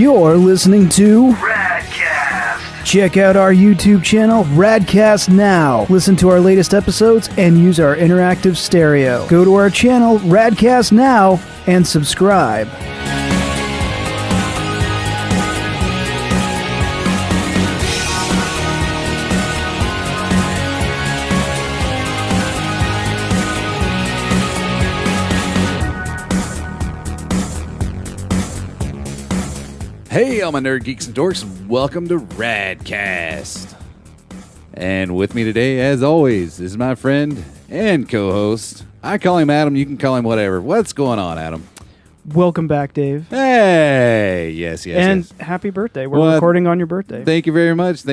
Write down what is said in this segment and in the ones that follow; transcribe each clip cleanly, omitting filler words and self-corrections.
You're listening to Raddcast. Check out our YouTube channel, Raddcast now. Listen to our latest episodes and use our interactive stereo. Go to our channel, Raddcast now, and subscribe. Hey, all my nerd geeks and dorks, and welcome to Raddcast. And with me today, as always, is my friend and co-host. I call him Adam, you can call him whatever. What's going on, Adam? Welcome back, Dave. Hey! Yes. And happy birthday. We're recording on your birthday. Thank you very much.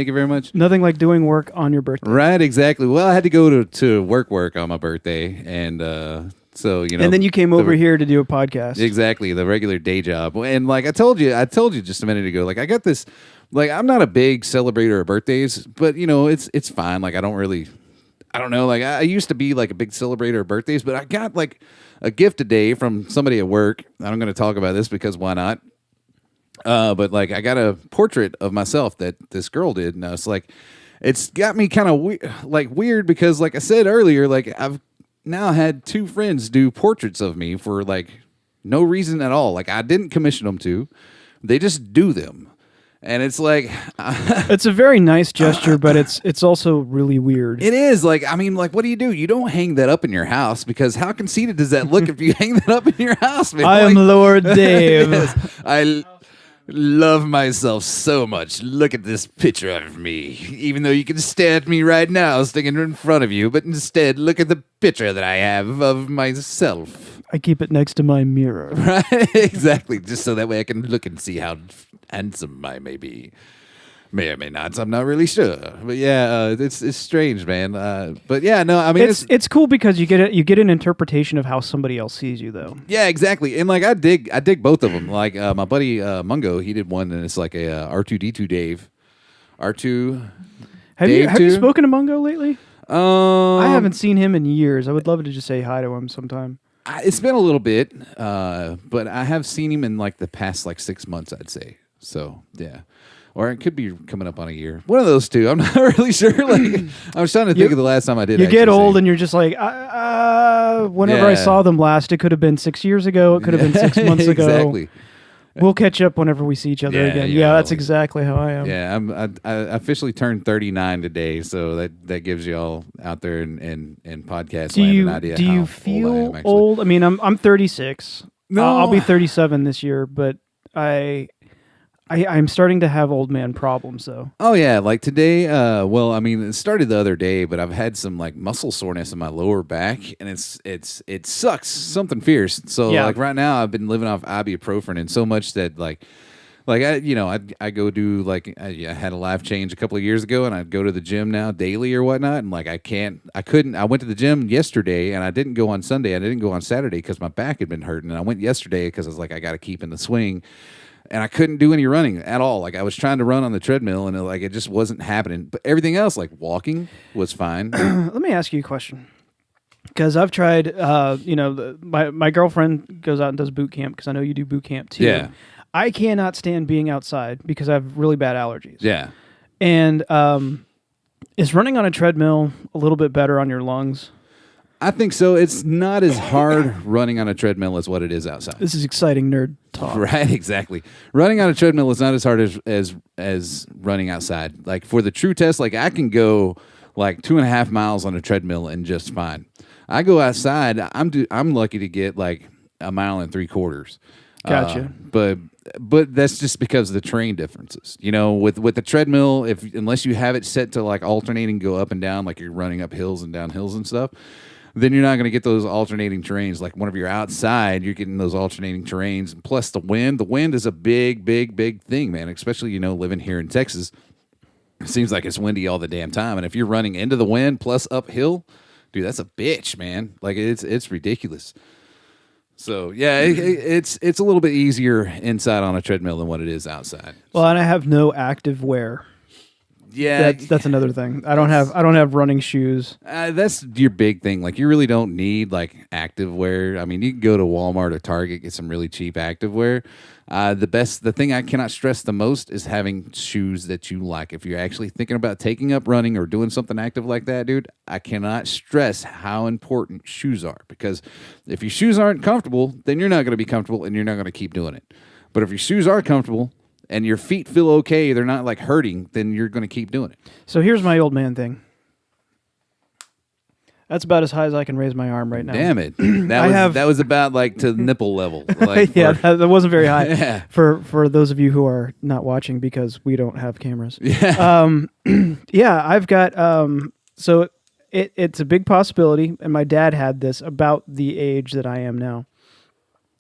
Nothing like doing work on your birthday. Right, exactly. Well, I had to go to work on my birthday, and so, you know, and then you came over here to do a podcast. Exactly, the regular day job. And like I told you just a minute ago, like I got this, like I'm not a big celebrator of birthdays, but you know, it's fine. Like I don't know, like I used to be like a big celebrator of birthdays, but I got like a gift today from somebody at work. I'm going to talk about this because why not? But like I got a portrait of myself that this girl did, and I was like, it's got me kind of weird because like I said earlier, like I've now had two friends do portraits of me for like no reason at all. Like I didn't commission them to, they just do them. And it's like it's a very nice gesture, but it's also really weird. It is. Like, I mean, like, what do? You don't hang that up in your house, because how conceited does that look if you hang that up in your house, man? I am Lord Dave. Yes, I love myself so much. Look at this picture of me. Even though you can stare at me right now sticking in front of you, but instead look at the picture that I have of myself. I keep it next to my mirror. Right? Exactly. Just so that way I can look and see how handsome I may be. May or may not. I'm not really sure. But yeah, it's strange, man. But yeah, no, I mean it's cool because you get an interpretation of how somebody else sees you, though. Yeah, exactly. And like I dig both of them. Like my buddy Mungo, he did one, and it's like a R2D2 Dave. R2. Have you spoken to Mungo lately? I haven't seen him in years. I would love to just say hi to him sometime. It's been a little bit, but I have seen him in like the past like 6 months, I'd say. So yeah. Or it could be coming up on a year. One of those two. I'm not really sure. Like, I was trying to think of the last time I did. You get old and you're just like, whenever I saw them last, it could have been 6 years ago. It could have been 6 months ago. Exactly. We'll catch up whenever we see each other again. Yeah, that's exactly how I am. Yeah, I officially turned 39 today, so that gives you all out there in podcast land an idea. Do you feel old? I mean, I'm 36. No, I'll be 37 this year, but I'm starting to have old man problems, though. Oh yeah, like today. Well, I mean, it started the other day, but I've had some like muscle soreness in my lower back, and it sucks, something fierce. So like right now, I've been living off ibuprofen, and so much that like I go do like I had a life change a couple of years ago, and I'd go to the gym now daily or whatnot, and like I couldn't. I went to the gym yesterday, and I didn't go on Sunday. I didn't go on Saturday because my back had been hurting, and I went yesterday because I was like, I got to keep in the swing. And I couldn't do any running at all. Like I was trying to run on the treadmill, and it just wasn't happening. But everything else, like walking, was fine. Let me ask you a question, because I've tried. My girlfriend goes out and does boot camp, because I know you do boot camp too. Yeah. I cannot stand being outside because I have really bad allergies. Yeah. And is running on a treadmill a little bit better on your lungs? I think so. It's not as hard running on a treadmill as what it is outside. This is exciting nerd talk. Right, exactly. Running on a treadmill is not as hard as running outside. Like for the true test, like I can go like 2.5 miles on a treadmill and just fine. I go outside, I'm lucky to get like 1.75 miles. Gotcha. But that's just because of the terrain differences. You know, with the treadmill, unless you have it set to like alternating, go up and down, like you're running up hills and down hills and stuff, then you're not going to get those alternating terrains. Like whenever you're outside, you're getting those alternating terrains. And plus the wind. The wind is a big thing, man, especially, living here in Texas. It seems like it's windy all the damn time. And if you're running into the wind plus uphill, dude, that's a bitch, man. Like it's ridiculous. So yeah, it's a little bit easier inside on a treadmill than what it is outside. Well, and I have no active wear. Yeah, that's another thing. I don't have running shoes. that's your big thing. Like, you really don't need like active wear. I mean, you can go to Walmart or Target, get some really cheap active wear. The thing I cannot stress the most is having shoes that you like. If you're actually thinking about taking up running or doing something active like that, dude, I cannot stress how important shoes are, because if your shoes aren't comfortable, then you're not going to be comfortable and you're not going to keep doing it. But if your shoes are comfortable and your feet feel okay, they're not like hurting, then you're going to keep doing it. So here's my old man thing. That's about as high as I can raise my arm right now. Damn it. That was about like to nipple level. Like, yeah, that wasn't very high. Yeah. For those of you who are not watching because we don't have cameras. Yeah. Yeah, I've got so it's a big possibility, and my dad had this about the age that I am now.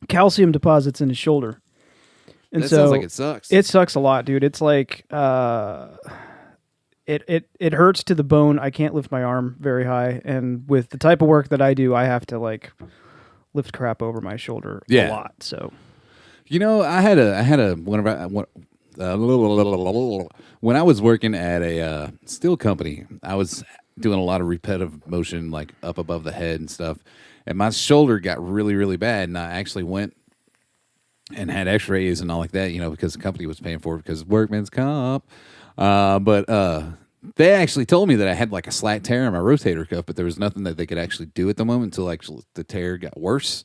Calcium deposits in his shoulder. And That so sounds like it sucks. It sucks a lot, dude. It's like it hurts to the bone. I can't lift my arm very high, and with the type of work that I do, I have to like lift crap over my shoulder a lot. So, you know, I had a when I was working at a steel company, I was doing a lot of repetitive motion, like up above the head and stuff, and my shoulder got really, really bad, and I actually went and had X-rays and all like that, you know, because the company was paying for it because workman's comp. But they actually told me that I had like a slight tear in my rotator cuff, but there was nothing that they could actually do at the moment until actually the tear got worse.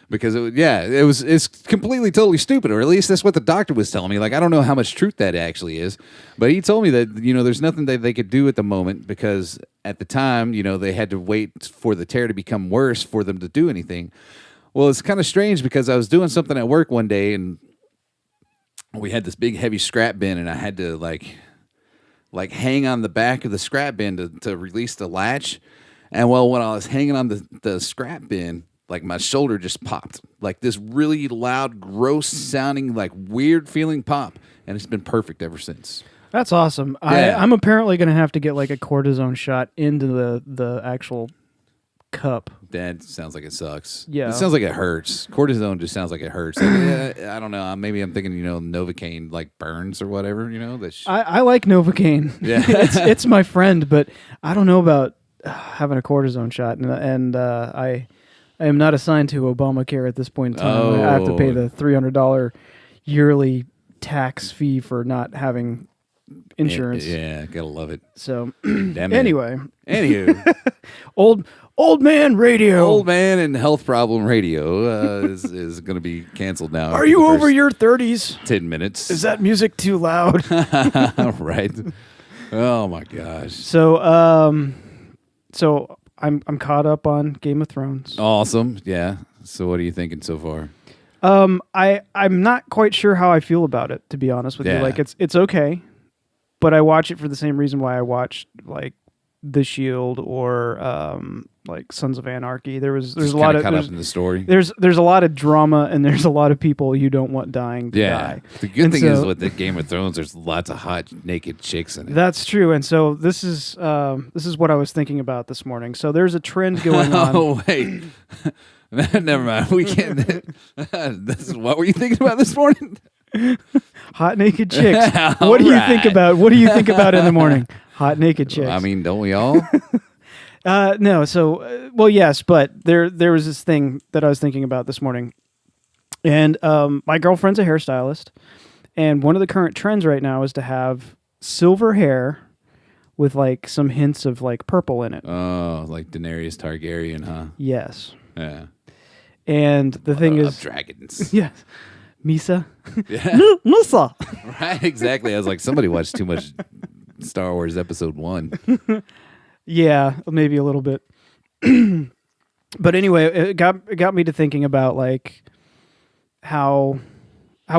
Because it's completely totally stupid, or at least that's what the doctor was telling me. Like, I don't know how much truth that actually is, but he told me that, you know, there's nothing that they could do at the moment, because at the time, you know, they had to wait for the tear to become worse for them to do anything. Well, it's kind of strange, because I was doing something at work one day, and we had this big heavy scrap bin, and I had to like hang on the back of the scrap bin to release the latch. And well, when I was hanging on the scrap bin, like my shoulder just popped, like this really loud, gross sounding, like weird feeling pop, and it's been perfect ever since. that's awesome. Yeah. I'm apparently going to have to get like a cortisone shot into the actual cup. That sounds like it sucks. Yeah. It sounds like it hurts. Cortisone just sounds like it hurts. Like, I don't know. Maybe I'm thinking, you know, Novocaine like burns or whatever, you know. I like Novocaine. Yeah. it's my friend, but I don't know about having a cortisone shot, and I am not assigned to Obamacare at this point in time. I have to pay the $300 yearly tax fee for not having insurance. Yeah, gotta love it. So Damn it. anyway, Anywho, old man radio. old man and health problem radio is going to be canceled now. Are you over your 30s? 10 minutes? Is that music too loud? Right. Oh my gosh. So I'm caught up on Game of Thrones. Awesome. Yeah. So what are you thinking so far? I'm not quite sure how I feel about it, to be honest with you. Yeah. Like it's okay, but I watch it for the same reason why I watched like The Shield or like Sons of Anarchy. There's Just a lot of caught up in the story. there's a lot of drama, and there's a lot of people you don't want dying to die. The good And thing is so- with the Game of Thrones, there's lots of hot naked chicks in it. That's true, and so this is what I was thinking about this morning. So there's a trend going on. Oh wait. Never mind. We can't. What were you thinking about this morning? Hot naked chicks. What do you think about? What do you think about in the morning? Hot naked chicks. I mean, don't we all? No. So, well, yes, but there was this thing that I was thinking about this morning, and my girlfriend's a hairstylist, and one of the current trends right now is to have silver hair with like some hints of like purple in it. Oh, like Daenerys Targaryen, huh? Yes. Yeah. And the thing is, dragons. yes, Misa. Yeah. Misa. Right. Exactly. I was like, somebody watched too much Star Wars Episode 1. Yeah, maybe a little bit. But anyway, it got me to thinking about like how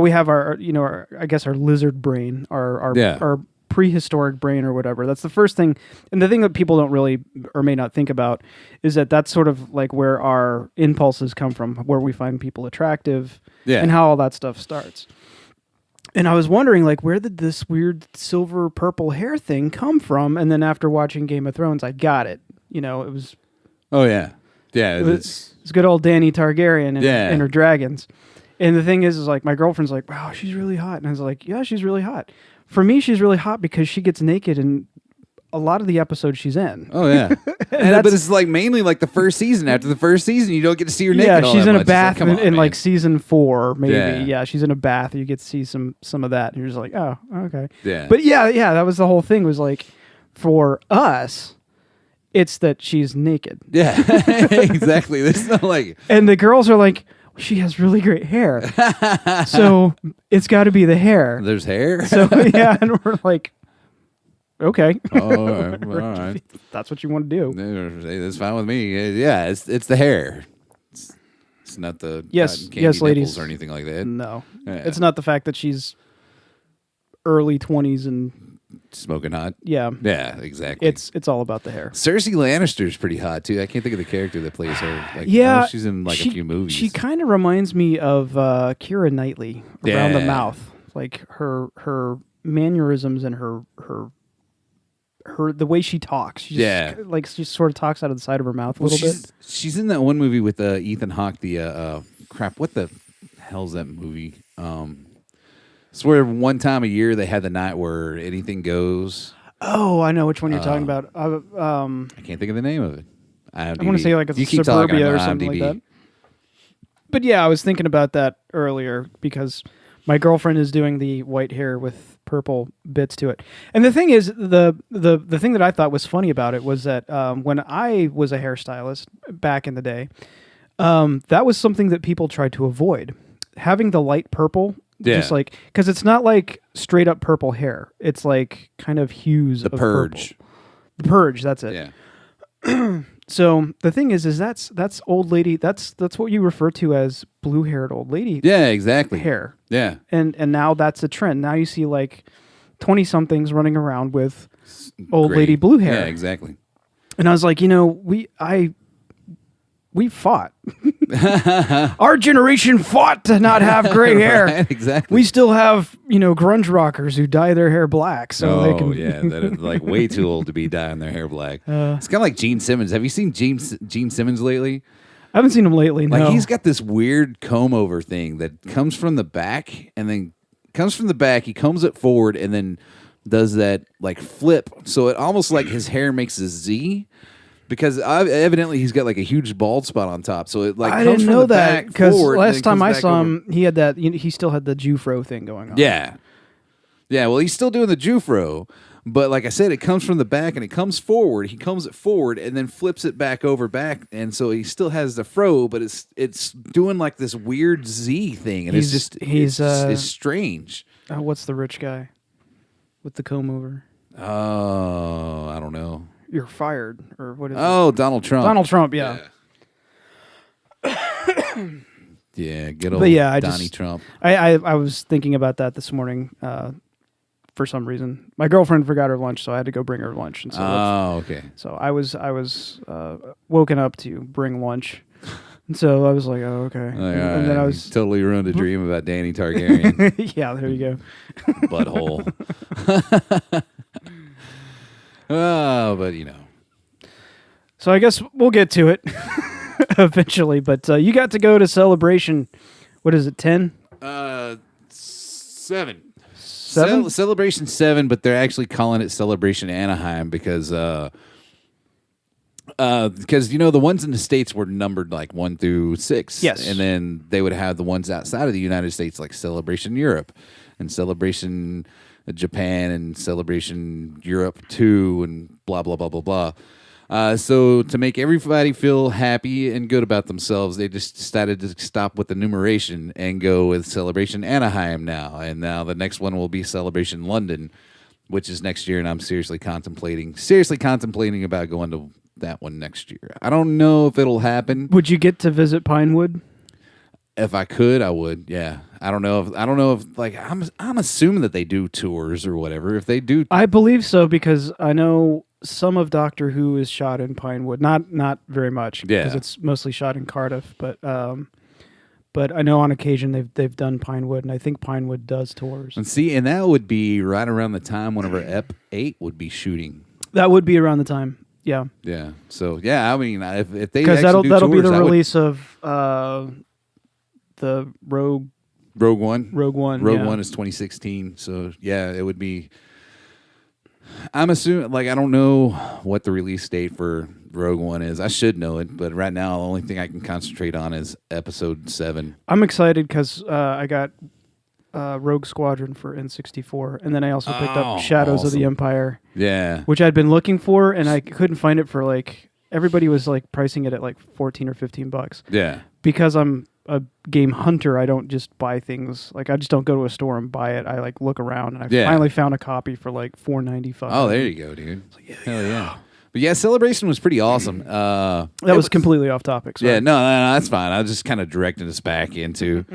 we have our, you know, I guess our lizard brain, our prehistoric brain or whatever. That's the first thing. And the thing that people don't really or may not think about is that that's sort of like where our impulses come from, where we find people attractive, and how all that stuff starts. And I was wondering, like, where did this weird silver purple hair thing come from? And then after watching Game of Thrones, I got it. You know, it was... Oh, yeah. Yeah. It's good old Dany Targaryen and her dragons. And the thing is like, my girlfriend's like, wow, she's really hot. And I was like, yeah, she's really hot. for me, she's really hot because she gets naked in a lot of the episodes she's in. Oh yeah, but it's like mainly like the first season. After the first season, you don't get to see her naked. Yeah, all she's that in a much. bath It's like, come on, in man. like season 4, maybe. Yeah. Yeah, she's in a bath. You get to see some of that, and you're just like, oh, okay. Yeah. But yeah, that was the whole thing. Was like, for us, it's that she's naked, Yeah, exactly. There's no like. and the girls are like, she has really great hair, so it's got to be the hair. There's hair. So yeah, and we're like, okay, Oh, all right. that's what you want to do. That's fine with me. Yeah, it's the hair. It's not the Yes, cotton candy yes, nipples ladies. or anything like that. No, Yeah. it's not the fact that she's early 20s and Smoking hot. yeah, Yeah, exactly. it's all about the hair. Cersei Lannister's pretty hot too. I can't think of the character that plays her. Like, Yeah, I know she's in like a few movies. She kind of reminds me of Keira Knightley around the Yeah. mouth, like her mannerisms and her the way she talks. She just sort of talks out of the side of her mouth a little bit. She's in that one movie with Ethan Hawke. The crap. What the hell's that movie? It's where one time a year they had the night where anything goes. Oh, I know which one you're talking about. I can't think of the name of it. I want to say like it's You keep talking, Suburbia I'm or on something IMDb. like that. But yeah, I was thinking about that earlier because my girlfriend is doing the white hair with purple bits to it. And the thing is, the thing that I thought was funny about it was that when I was a hairstylist back in the day, that was something that people tried to avoid. Having the light purple, just like, because it's not like straight up purple hair. It's like kind of hues The of Purge. purple. The Purge, that's it. Yeah. So the thing is that's old lady. That's what you refer to as blue-haired old lady Yeah, exactly. hair. Yeah. And now that's a trend. Now you see like 20-somethings running around with old Great. lady blue hair. Yeah, exactly. And I was like, we fought. Our generation fought to not have gray hair. Right, exactly. We still have, grunge rockers who dye their hair black so they can. yeah, that is like way too old to be dyeing their hair black. It's kind of like Gene Simmons. Have you seen Gene Simmons lately? I haven't seen him lately. Like no. he's got this weird comb over thing that comes from the back and then he combs it forward and then does that like flip. So it almost like his hair makes a Z. Because evidently he's got like a huge bald spot on top, so it like I comes didn't from know the that back because forward, and last then time comes I back saw over. him, he had that. He still had the Jufro thing going on. Yeah. Well, he's still doing the Jufro, but like I said, it comes from the back and it comes forward. He comes it forward and then flips it back, and so he still has the fro, but it's doing like this weird Z thing, and it's strange. What's the rich guy with the comb over? Oh, I don't know. You're fired, or what is it? Oh, Donald Trump. Donald Trump, yeah. Yeah, good old But yeah, Donnie Trump. I was thinking about that this morning for some reason. My girlfriend forgot her lunch, so I had to go bring her lunch. And so Okay. So I was woken up to bring lunch. And so I was like, oh, okay. And then I was totally ruined a dream about Danny Targaryen. yeah, there you go. Butthole. Oh, but So I guess we'll get to it eventually. But you got to go to Celebration. What is it, 10? 7. 7? Celebration 7, but they're actually calling it Celebration Anaheim because the ones in the States were numbered like 1 through 6. Yes. And then they would have the ones outside of the United States like Celebration Europe and Celebration Japan and Celebration Europe 2 and blah, blah, blah, blah, blah. So to make everybody feel happy and good about themselves, they just decided to stop with the numeration and go with Celebration Anaheim now. And now the next one will be Celebration London, which is next year. And I'm seriously contemplating about going to that one next year. I don't know if it'll happen. Would you get to visit Pinewood? If I could, I would. Yeah. I don't know if like I'm assuming that they do tours or whatever. If they do, I believe so because I know some of Doctor Who is shot in Pinewood. Not very much because it's mostly shot in Cardiff, but I know on occasion they've done Pinewood, and I think Pinewood does tours. and that would be right around the time whenever Ep 8 would be shooting. That would be around the time. Yeah. Yeah. So yeah, I mean, if they Because actually that'll be tours, the I would- release of the Rogue Rogue One. Rogue One. Rogue yeah. One is 2016. So yeah, it would be. I'm assuming, like, I don't know what the release date for Rogue One is. I should know it, but right now the only thing I can concentrate on is Episode 7. I'm excited because I got Rogue Squadron for N64, and then I also picked up Shadows of the Empire, Yeah. which I'd been looking for, and I couldn't find it for like everybody was like pricing it at like $14 or $15. Yeah. Because I'm a game hunter, I don't just buy things. Like I just don't go to a store and buy it. I like look around, and I finally found a copy for like $4.95. Oh, there you go, dude. Hell yeah. But yeah, Celebration was pretty awesome. That was completely off topic. Sorry. Yeah, no, that's fine. I was just kind of directing us back into.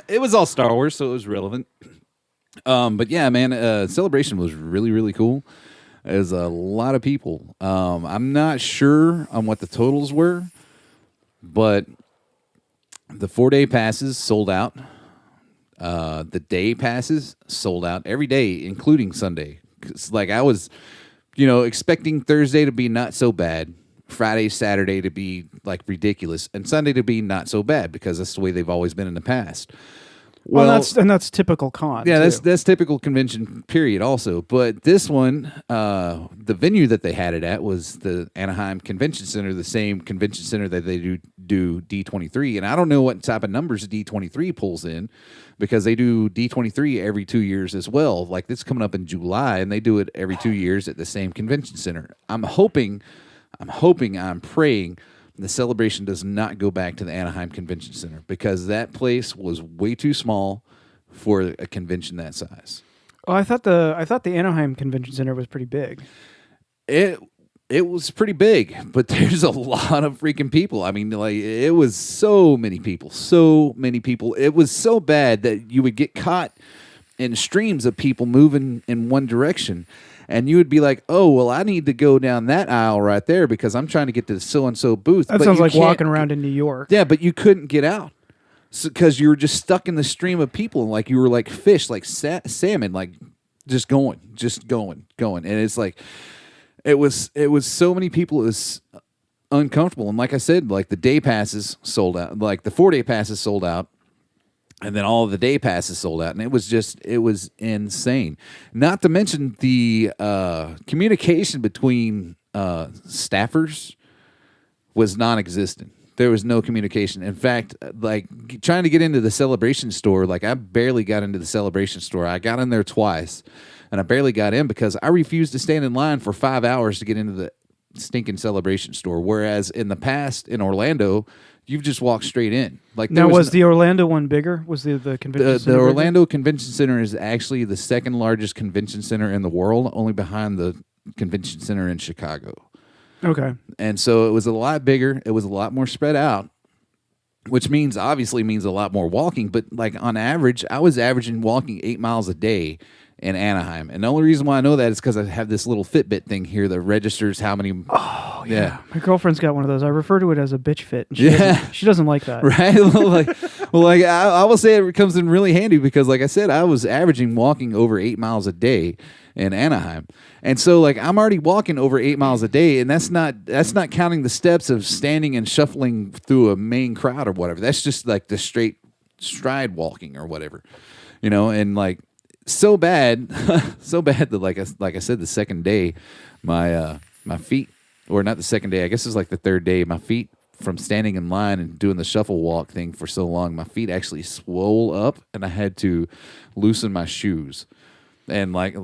It was all Star Wars, so it was relevant. But yeah, man, Celebration was really, really cool. There's a lot of people. I'm not sure on what the totals were, but the 4-day passes sold out. The day passes sold out every day, including Sunday. 'Cause, like, I was, expecting Thursday to be not so bad, Friday, Saturday to be like ridiculous, and Sunday to be not so bad because that's the way they've always been in the past. Well, that's typical con. Yeah, too. that's typical convention period also. But this one, the venue that they had it at was the Anaheim Convention Center, the same convention center that they do D23. And I don't know what type of numbers D23 pulls in because they do D23 every 2 years as well. Like this coming up in July, and they do it every 2 years at the same convention center. I'm praying the Celebration does not go back to the Anaheim Convention Center because that place was way too small for a convention that size. Oh, I thought the Anaheim Convention Center was pretty big. It was pretty big, but there's a lot of freaking people. I mean, like it was so many people. It was so bad that you would get caught in streams of people moving in one direction. And you would be like, oh, well, I need to go down that aisle right there because I'm trying to get to the so-and-so booth. That sounds like walking around in New York. Yeah, but you couldn't get out because you were just stuck in the stream of people. And like you were like fish, like salmon, like just going. And it's like, it was so many people. It was uncomfortable. And like I said, like the day passes sold out. Like the 4-day passes sold out. And then all of the day passes sold out. And it was insane. Not to mention the communication between staffers was non-existent. There was no communication. In fact, like trying to get into the Celebration store, like I barely got into the Celebration store. I got in there twice, and I barely got in because I refused to stand in line for 5 hours to get into the stinking Celebration store. Whereas in the past in Orlando, you've just walked straight in. Like now, was the Orlando one bigger? Was the convention center the Orlando Convention Center is actually the second largest convention center in the world, only behind the convention center in Chicago. Okay. And so it was a lot bigger. It was a lot more spread out, which obviously means a lot more walking. But like on average, I was averaging walking 8 miles a day in Anaheim. And the only reason why I know that is because I have this little Fitbit thing here that registers how many. Oh, yeah. My girlfriend's got one of those. I refer to it as a bitch fit. And she doesn't like that. Right? I will say it comes in really handy because, like I said, I was averaging walking over 8 miles a day in Anaheim. And so, like, I'm already walking over 8 miles a day, and that's not counting the steps of standing and shuffling through a main crowd or whatever. That's just like the straight stride walking or whatever, and like. So bad that like I said, the second day, my feet, or not the second day, I guess it's like the third day, my feet from standing in line and doing the shuffle walk thing for so long, my feet actually swole up, and I had to loosen my shoes. And like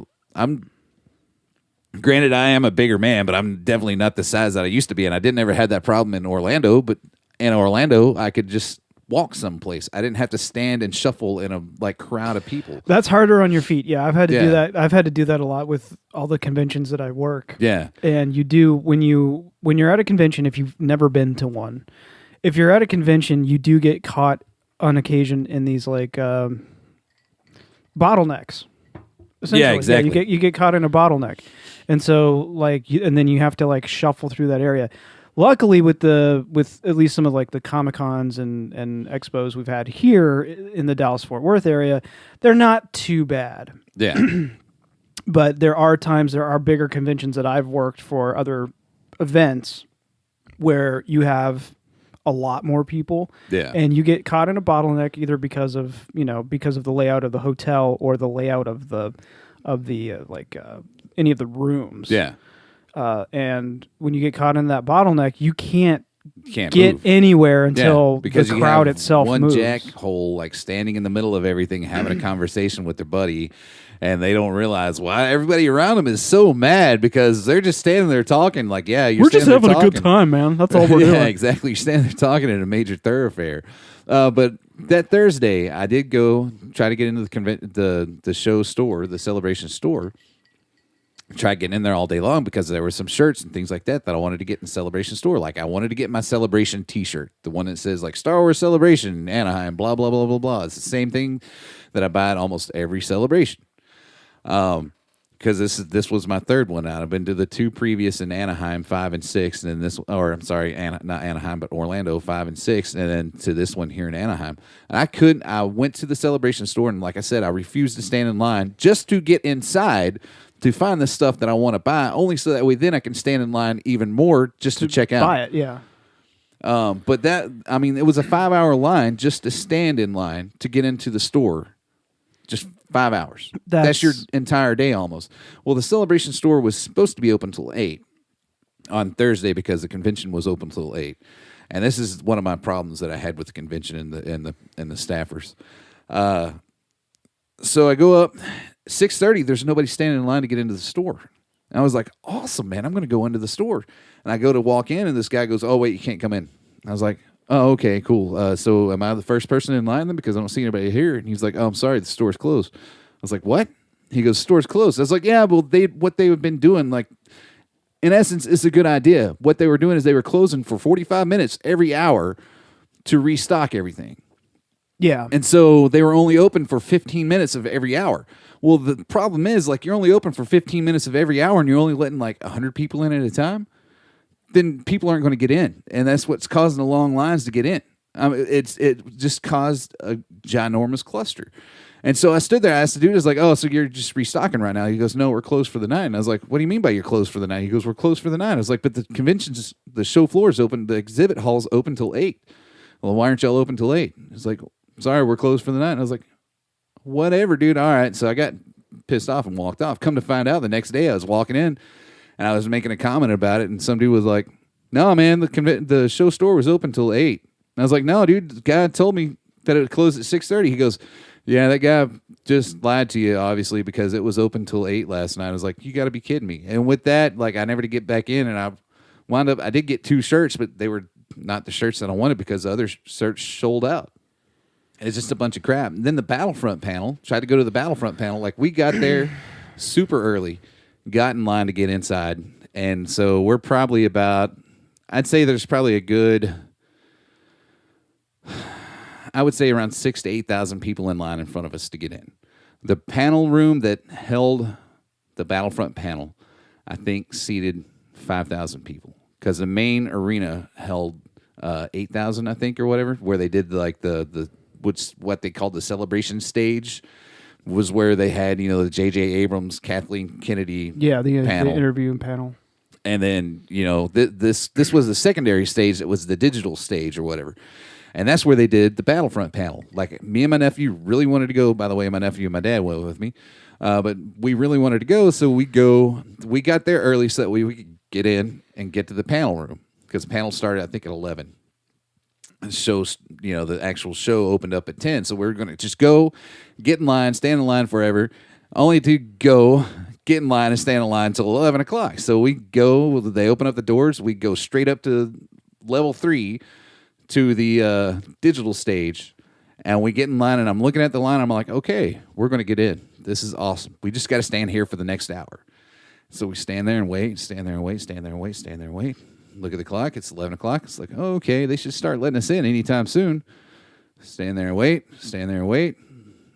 granted, I am a bigger man, but I'm definitely not the size that I used to be, and I didn't ever have that problem in Orlando. But in Orlando, I could just walk someplace. I didn't have to stand and shuffle in a crowd of people. That's harder on your feet. Yeah, I've had to do that. I've had to do that a lot with all the conventions that I work. Yeah. And you do when you're at a convention, if you've never been to one, if you're at a convention, you do get caught on occasion in these like bottlenecks. Yeah, exactly. Yeah, you get caught in a bottleneck. And so and then you have to like shuffle through that area. Luckily, with at least some of like the Comic-Cons and expos we've had here in the Dallas-Fort Worth area, they're not too bad. Yeah. But there are bigger conventions that I've worked for other events where you have a lot more people. Yeah. And you get caught in a bottleneck either because of the layout of the hotel or the layout of the any of the rooms. Yeah. And when you get caught in that bottleneck, you can't Can't get move. anywhere until because the you crowd have itself one moves. jackhole like standing in the middle of everything, having a conversation with their buddy, and they don't realize why everybody around them is so mad because they're just standing there talking. Like, yeah, We're just having a good talking. time, man. That's all we're Yeah, doing. exactly. You're standing there talking in a major thoroughfare. But that Thursday, I did go try to get into the show store, the Celebration store. Tried getting in there all day long because there were some shirts and things like that I wanted to get in the Celebration store. Like I wanted to get my Celebration T-shirt, the one that says like Star Wars Celebration Anaheim, blah blah blah blah blah. It's the same thing that I buy at almost every celebration. Because this was my third one out. I've been to the two previous in Anaheim, 5 and 6, and then this, or I'm sorry, not Anaheim, but Orlando, 5 and 6, and then to this one here in Anaheim. And I went to the Celebration store, and like I said, I refused to stand in line just to get inside to find the stuff that I want to buy, only so that way then I can stand in line even more just to check out. Buy it, yeah. But it was a 5-hour line just to stand in line to get into the store. Just 5 hours. That's your entire day almost. Well, the Celebration store was supposed to be open till 8 on Thursday because the convention was open till 8. And this is one of my problems that I had with the convention and the staffers. So I go up 6:30. There's nobody standing in line to get into the store. And I was like, awesome, man. I'm going to go into the store. And I go to walk in, and this guy goes, oh, wait, you can't come in. I was like, oh, okay, cool. So am I the first person in line then? Because I don't see anybody here. And he's like, oh, I'm sorry, the store's closed. I was like, what? He goes, store's closed. I was like, yeah, well, what they have been doing, like, in essence, is a good idea. What they were doing is they were closing for 45 minutes every hour to restock everything. Yeah. And so they were only open for 15 minutes of every hour. Well, the problem is, like, you're only open for 15 minutes of every hour and you're only letting, like, 100 people in at a time. Then people aren't going to get in. And that's what's causing the long lines to get in. It just caused a ginormous cluster. And so I stood there. I asked the dude, I was like, oh, so you're just restocking right now? He goes, no, we're closed for the night. And I was like, what do you mean by you're closed for the night? He goes, we're closed for the night. I was like, but the show floor is open. The exhibit hall's open till 8. Well, why aren't y'all open till 8? He's like, sorry, we're closed for the night. And I was like, whatever, dude. All right. So I got pissed off and walked off. Come to find out, the next day I was walking in and I was making a comment about it. And some dude was like, no, man, the show store was open till 8. And I was like, no, dude, the guy told me that it would close at 6:30. He goes, yeah, that guy just lied to you, obviously, because it was open till 8 last night. I was like, you got to be kidding me. And with that, like, I never did get back in, and I did get 2 shirts, but they were not the shirts that I wanted because the other shirts sold out. It's just a bunch of crap. And then the Battlefront panel, tried to go to the Battlefront panel. Like, we got there super early, got in line to get inside. And so we're probably I'd say there's probably a good, I would say around 6,000 to 8,000 people in line in front of us to get in. The panel room that held the Battlefront panel, I think seated 5,000 people because the main arena held 8,000, I think, or whatever, where they did like what they called the celebration stage was where they had, the J.J. Abrams, Kathleen Kennedy the panel. interview panel. And then, this was the secondary stage that was the digital stage or whatever. And that's where they did the Battlefront panel. Like, me and my nephew really wanted to go. By the way, my nephew and my dad went with me. But we really wanted to go, so we got there early so that we could get in and get to the panel room. Because the panel started, I think, at 11. The shows, the actual show opened up at 10. So we were going to just go, get in line, stand in line forever, only to go, get in line and stand in line until 11 o'clock. So we go, they open up the doors, we go straight up to level 3 to the digital stage, and we get in line, and I'm looking at the line, I'm like, okay, we're going to get in. This is awesome. We just got to stand here for the next hour. So we stand there and wait, stand there and wait, stand there and wait, stand there and wait. Look at the clock. It's 11 o'clock. It's like, oh, okay, they should start letting us in anytime soon. Stand there and wait. Stand there and wait.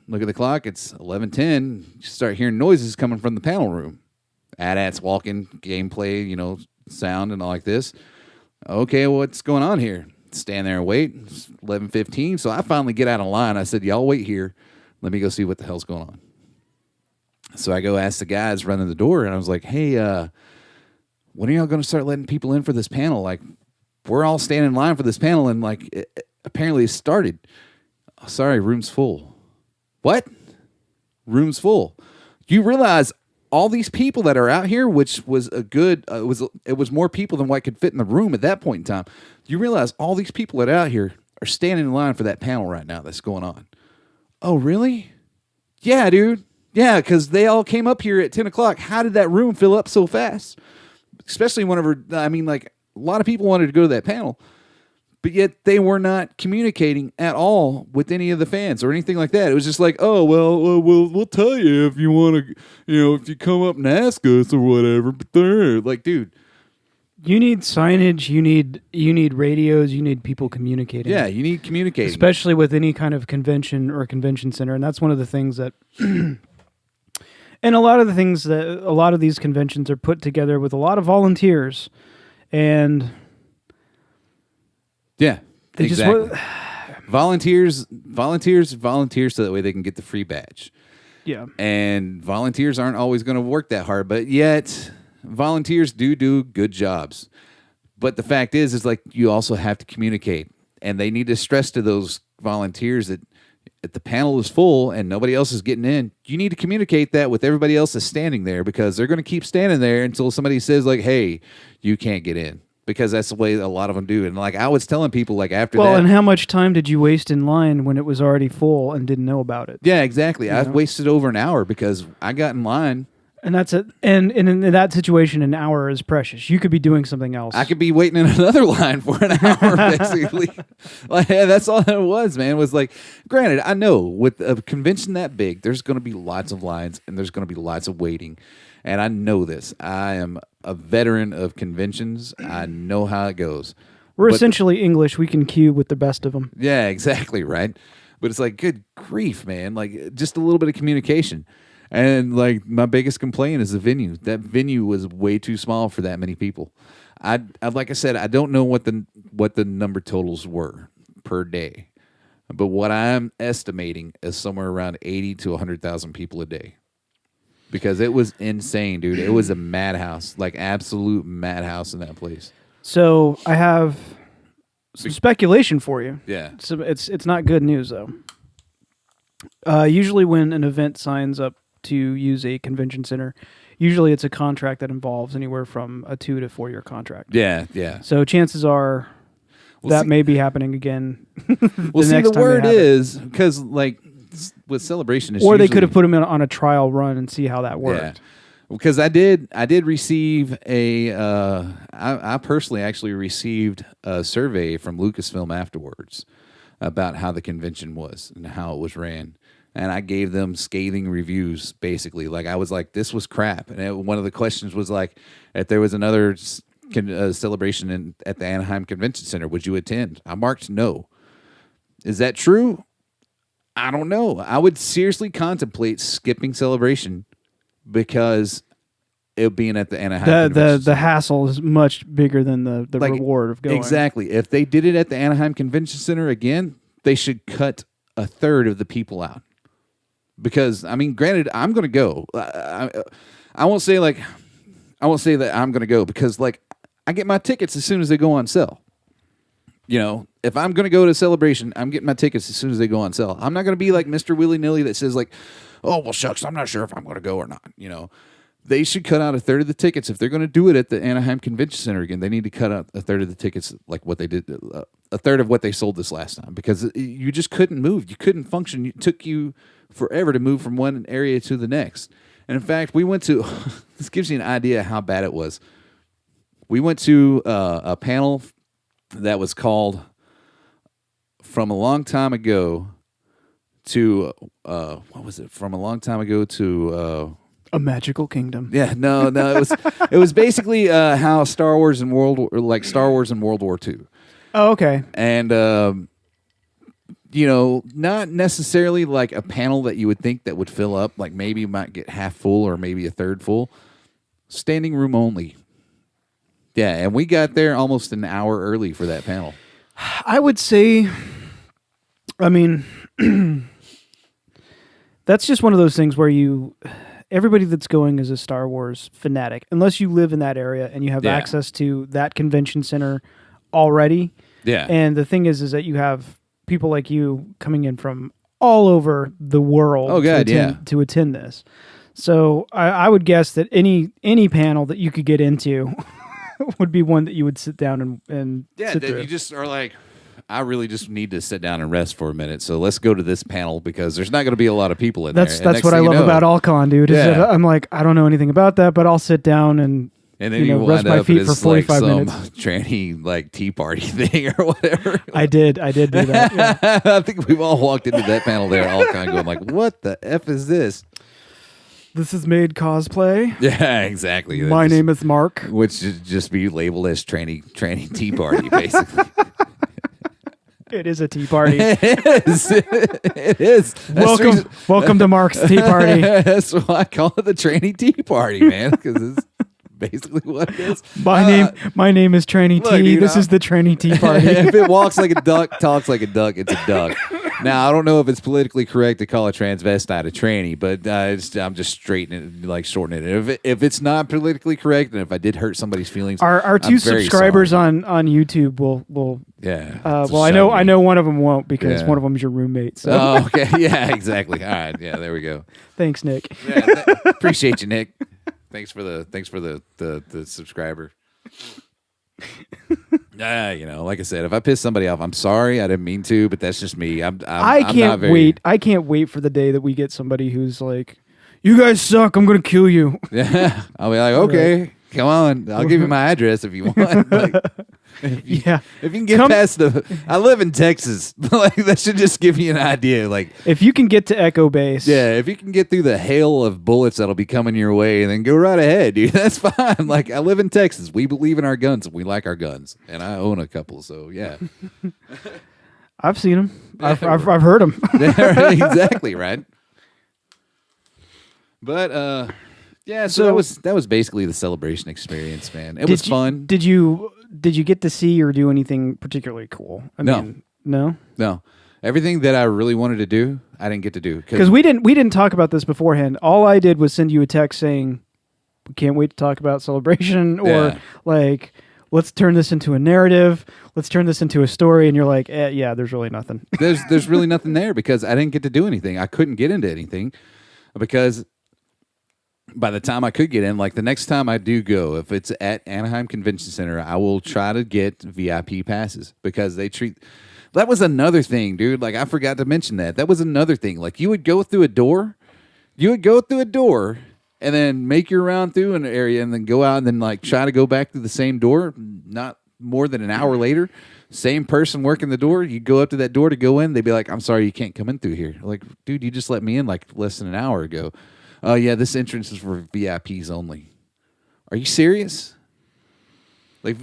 Look at the clock. It's 11:10. You start hearing noises coming from the panel room. AT-ATs walking, gameplay, sound and all like this. Okay, what's going on here? Stand there and wait. It's 11:15. So I finally get out of line. I said, y'all wait here. Let me go see what the hell's going on. So I go ask the guys running the door, and I was like, hey, when are y'all going to start letting people in for this panel? Like, we're all standing in line for this panel, and like apparently it started. Oh, sorry, room's full. What? Room's full. You realize all these people that are out here, which was a good, it was more people than what could fit in the room at that point in time. You realize all these people that are out here are standing in line for that panel right now that's going on. Oh, really? Yeah, dude. Yeah, because they all came up here at 10 o'clock. How did that room fill up so fast? Especially whenever, I mean, like, a lot of people wanted to go to that panel, but yet they were not communicating at all with any of the fans or anything like that. It was just like, oh, well, we'll tell you if you want to, if you come up and ask us or whatever. But they're like, dude. You need signage, you need radios, you need people communicating. Yeah, you need communicating. Especially with any kind of convention or convention center. And that's one of the things that and a lot of the things that a lot of these conventions are put together with a lot of volunteers. And yeah, they exactly. just volunteers so that way they can get the free badge. Yeah. And volunteers aren't always going to work that hard, but yet volunteers do good jobs. But the fact is like you also have to communicate, and they need to stress to those volunteers that if the panel is full and nobody else is getting in, you need to communicate that with everybody else that's standing there, because they're going to keep standing there until somebody says like, hey, you can't get in. Because that's the way a lot of them do. And like I was telling people like after that. Well, and how much time did you waste in line when it was already full and didn't know about it? Yeah, exactly. I've wasted over an hour because I got in line. And that's it. And in that situation, an hour is precious. You could be doing something else. I could be waiting in another line for an hour, basically. Like, yeah, that's all it was, man. It was like, granted, I know with a convention that big, there's going to be lots of lines and there's going to be lots of waiting. And I know this. I am a veteran of conventions. I know how it goes. We're essentially English. We can queue with the best of them. Yeah, exactly, right? But it's like, good grief, man. Like, just a little bit of communication. And like my biggest complaint is the venue. That venue was way too small for that many people. I like I said, I don't know what the number totals were per day, but what I'm estimating is somewhere around 80 to 100,000 people a day, because it was insane, dude. It was a madhouse, like absolute madhouse in that place. So I have some speculation for you. Yeah, so it's not good news though. Usually when an event signs up to use a convention center, usually it's a contract that involves anywhere from a 2 to 4 year contract. Yeah, yeah. So chances are may be happening again. The word is, because like with Celebration, or they could have put them on a trial run and see how that worked. Yeah. Because I did receive I personally actually received a survey from Lucasfilm afterwards about how the convention was and how it was ran. And I gave them scathing reviews, basically. Like, I was like, this was crap. And one of the questions was like, if there was another celebration at the Anaheim Convention Center, would you attend? I marked no. Is that true? I don't know. I would seriously contemplate skipping Celebration because it being at the Anaheim Convention the hassle is much bigger than the like, reward of going. Exactly. If they did it at the Anaheim Convention Center again, they should cut a third of the people out. Because, I mean, granted, I'm going to go. I won't say that I'm going to go, because, like, I get my tickets as soon as they go on sale. If I'm going to go to Celebration, I'm getting my tickets as soon as they go on sale. I'm not going to be like Mr. Willy-nilly that says, like, oh, well, shucks, I'm not sure if I'm going to go or not. They should cut out a third of the tickets. If they're going to do it at the Anaheim Convention Center again, they need to cut out a third of the tickets, like what they did, a third of what they sold this last time, because you just couldn't move. You couldn't function. It took you forever to move from one area to the next. And in fact, we went to, this gives you an idea how bad it was. We went to a panel that was called From a Long Time Ago to, what was it? From a Long Time Ago to... A Magical Kingdom. Yeah, no, it was basically how Star Wars and World War II. Oh, okay. And not necessarily like a panel that you would think that would fill up, like maybe you might get half full or maybe a third full. Standing room only. Yeah, and we got there almost an hour early for that panel. I would say, I mean, that's just one of those things where everybody that's going is a Star Wars fanatic, unless you live in that area and you have access to that convention center already. Yeah. And the thing is that you have people like you coming in from all over the world to attend this. So I would guess that any panel that you could get into would be one that you would sit down and sit through. You just are like, I really just need to sit down and rest for a minute. So let's go to this panel because there's not going to be a lot of people in there. That's what I love about Alcon, dude. Is that I'm like, I don't know anything about that, but I'll sit down and then you rest my feet for 45 minutes. Some tranny like tea party thing or whatever. I did do that. Yeah. I think we've all walked into that panel there, all kind of going like, "What the f is this?" This is made cosplay. Yeah, exactly. My name is Mark, which should just be labeled as tranny tea party, basically. It is a tea party. It is. It is. Welcome to Mark's tea party. That's why I call it the tranny tea party, man, because it's basically what it is. My name is Tranny T. Dude, this is the Tranny Tea Party. If it walks like a duck, talks like a duck, it's a duck. Now I don't know if it's politically correct to call a transvestite a tranny, but I'm just shortening it. If it's not politically correct, and if I did hurt somebody's feelings, our two subscribers on YouTube will well, I know one of them won't because one of them is your roommate. So. Oh, okay, yeah, exactly. All right, yeah, there we go. Thanks, Nick. Yeah, appreciate you, Nick. Thanks for the subscriber. Like I said, if I piss somebody off, I'm sorry. I didn't mean to, but that's just me. I can't wait. I can't wait for the day that we get somebody who's like, "You guys suck. I'm gonna kill you." Yeah, I'll be like, okay, come on. I'll give you my address if you want. If you can get past I live in Texas. Like that should just give you an idea. Like if you can get to Echo Base, if you can get through the hail of bullets that'll be coming your way, then go right ahead, dude. That's fine. Like I live in Texas. We believe in our guns and we like our guns, and I own a couple. So yeah, I've seen them. I've heard them. Exactly right. But so that was basically the celebration experience, man. It was fun. Did you get to see or do anything particularly cool? No. Everything that I really wanted to do, I didn't get to do because we didn't talk about this beforehand. All I did was send you a text saying, "We can't wait to talk about Celebration," or like, "Let's turn this into a narrative. Let's turn this into a story." And you're like, "There's really nothing." There's really nothing there because I didn't get to do anything. I couldn't get into anything because by the time I could get in, like the next time I do go, if it's at Anaheim Convention Center, I will try to get VIP passes because that was another thing, dude. Like I forgot to mention that. That was another thing. Like you would go through a door and then make your round through an area and then go out and then like try to go back through the same door. Not more than an hour later, same person working the door. You go up to that door to go in. They'd be like, "I'm sorry, you can't come in through here." Like, dude, you just let me in like less than an hour ago. Oh, yeah, this entrance is for VIPs only. Are you serious? Like,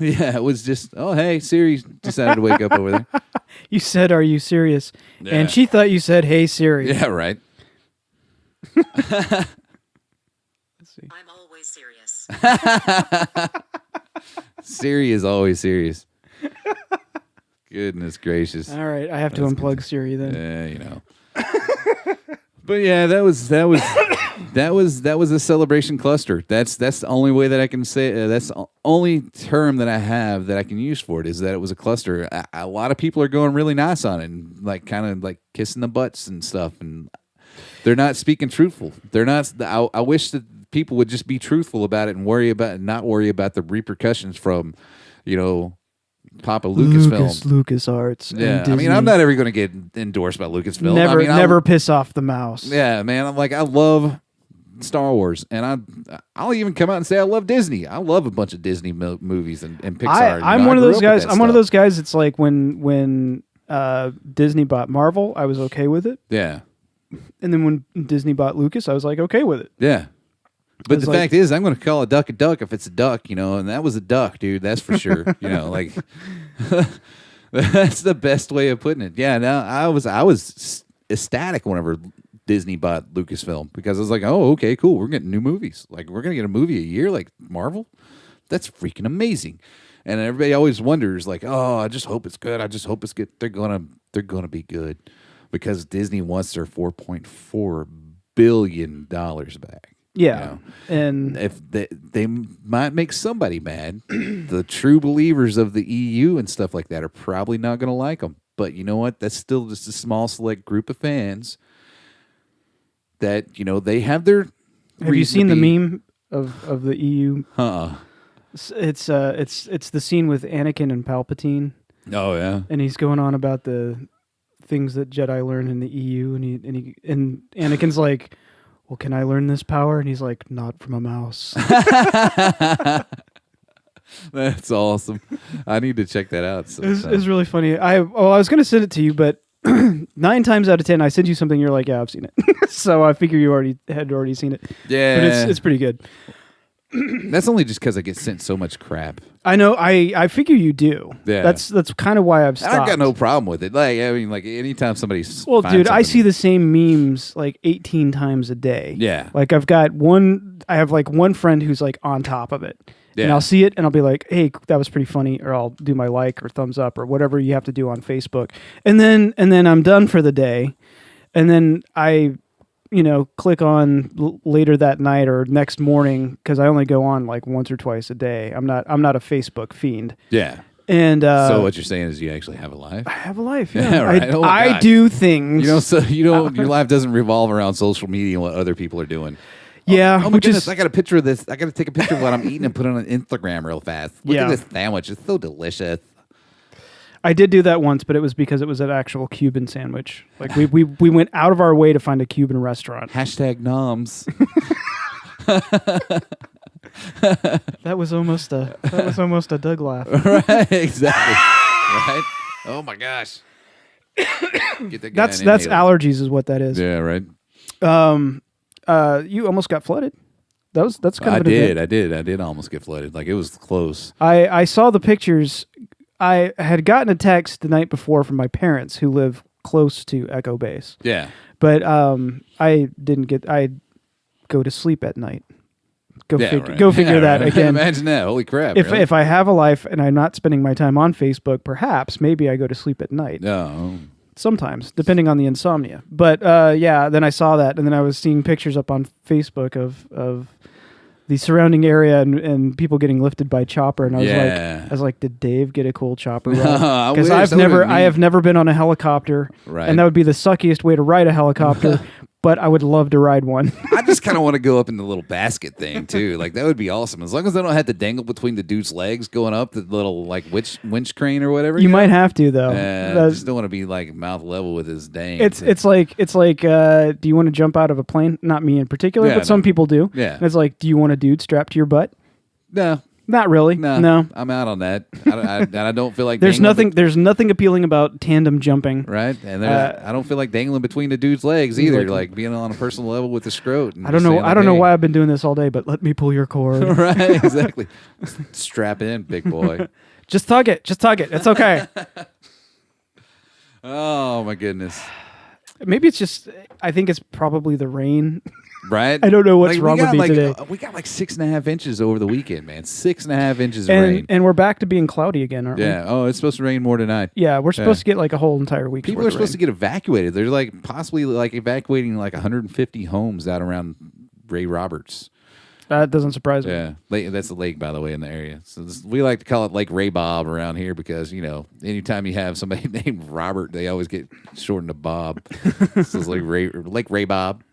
yeah, it was just, oh, hey, Siri decided to wake up over there. You said, "Are you serious?" Yeah. And she thought you said, "Hey, Siri." Yeah, right. Let's see. I'm always serious. Siri is always serious. Goodness gracious. All right, I have to unplug Siri then. Yeah, But yeah, that was a celebration cluster. That's the only way that I can say. That's the only term that I have that I can use for it is that it was a cluster. A lot of people are going really nice on it, and like kind of like kissing the butts and stuff, and they're not speaking truthful. They're not. I wish that people would just be truthful about it and not worry about the repercussions from, Papa Lucasfilm. Lucas Arts. Yeah, I mean, I'm not ever going to get endorsed by Lucasfilm. Never piss off the mouse. Yeah, man. I love Star Wars, and I'll even come out and say I love Disney. I love a bunch of Disney movies and Pixar. I'm one of those guys. I'm one of those guys. It's like when Disney bought Marvel, I was okay with it. Yeah. And then when Disney bought Lucas, I was like okay with it. Yeah. But the fact is, I'm going to call a duck if it's a duck, and that was a duck, dude. That's for sure. That's the best way of putting it. Yeah, no, I was ecstatic whenever Disney bought Lucasfilm because I was like, oh, okay, cool. We're getting new movies. Like we're going to get a movie a year like Marvel. That's freaking amazing. And everybody always wonders like, oh, I just hope it's good. I just hope it's good. They're going to be good because Disney wants their $4.4 billion back. Yeah, You know? and If they might make somebody mad, the true believers of the EU and stuff like that are probably not going to like them. But you know what? That's still just a small select group of fans that they have their. have you seen the meme of the EU? Huh? It's the scene with Anakin and Palpatine, Oh yeah. and he's going on about the things that Jedi learn in the EU, and Anakin's like, "Well, can I learn this power?" And he's like, "Not from a mouse." That's awesome. I need to check that out. It's really funny. I was going to send it to you, but 9 times out of 10, I send you something, you're like, "Yeah, I've seen it." So I figure you had already seen it. Yeah, but it's pretty good. That's only just because I get sent so much crap. I know. I figure you do. Yeah. That's kind of why I've stopped. I've got no problem with it. Like anytime somebody's Well, dude, I see the same memes like 18 times a day. Yeah. Like I have like one friend who's like on top of it. Yeah. And I'll see it and I'll be like, "Hey, that was pretty funny," or I'll do my like or thumbs up or whatever you have to do on Facebook. And then I'm done for the day. And then I click on later that night or next morning, because I only go on like once or twice a day. I'm not a Facebook fiend. Yeah. And so what you're saying is you actually have a life. I have a life. Yeah, Yeah, right. Oh my I God. do things. So your life doesn't revolve around social media and what other people are doing. Yeah. Oh my goodness! I got a picture of this. I got to take a picture of what I'm eating and put it on Instagram real fast. Look at this sandwich. It's so delicious. I did do that once, but it was because it was an actual Cuban sandwich. Like we went out of our way to find a Cuban restaurant. #noms. That was almost a Doug laugh. Right, exactly. Right. Oh my gosh. Get that guy That's an inhaler. allergies, is what that is. Yeah, right. You almost got flooded. That's kind of an event. I did almost get flooded. Like it was close. I saw the pictures. I had gotten a text the night before from my parents who live close to Echo Base. Yeah. But I didn't get. I go to sleep at night. Go figure that right. again. Imagine that. Holy crap. If really? if I have a life and I'm not spending my time on Facebook, perhaps maybe I go to sleep at night. No. Sometimes, depending on the insomnia. But then I saw that, and then I was seeing pictures up on Facebook of the surrounding area and people getting lifted by chopper, and I was like, did Dave get a cool chopper ride? Because I have never been on a helicopter, right. And that would be the suckiest way to ride a helicopter. But I would love to ride one. I just kind of want to go up in the little basket thing too. Like that would be awesome. As long as I don't have to dangle between the dude's legs going up the little like winch crane or whatever. You might have to though. I just don't want to be like mouth level with his dang. It's like do you want to jump out of a plane? Not me in particular, but some people do. Yeah. And it's like, do you want a dude strapped to your butt? No. Not really. No. I'm out on that. I don't feel like there's nothing appealing about tandem jumping. Right, and I don't feel like dangling between the dude's legs either. Like being on a personal level with the scrot. I don't know. I don't know why I've been doing this all day, but let me pull your cord. Right, exactly. Strap in, big boy. Just tug it. It's okay. Oh my goodness. Maybe it's just. I think it's probably the rain. Right? I don't know what's wrong with me today. We got like 6.5 inches over the weekend, man. 6.5 inches of rain. And we're back to being cloudy again, aren't we? Yeah. Oh, it's supposed to rain more tonight. Yeah, we're supposed to get like a whole entire week. People are supposed to get evacuated. They're like possibly like evacuating like 150 homes out around Ray Roberts. That doesn't surprise me. Yeah, that's the lake, by the way, in the area. So we like to call it Lake Ray Bob around here because, anytime you have somebody named Robert, they always get shortened to Bob. So it's Lake Ray Bob.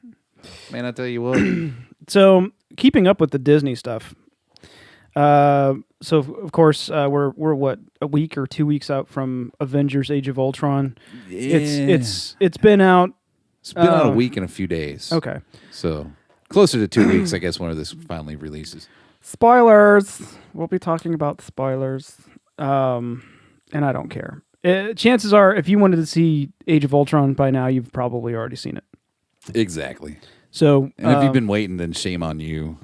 Man, I tell you what. So, keeping up with the Disney stuff. So of course we're what, a week or 2 weeks out from Avengers: Age of Ultron. Yeah. It's been out. It's been out a week and a few days. Okay. So closer to 2 weeks, I guess, when this finally releases. Spoilers. We'll be talking about spoilers. And I don't care. Chances are, if you wanted to see Age of Ultron by now, you've probably already seen it. Exactly. So, and if you've been waiting, then shame on you.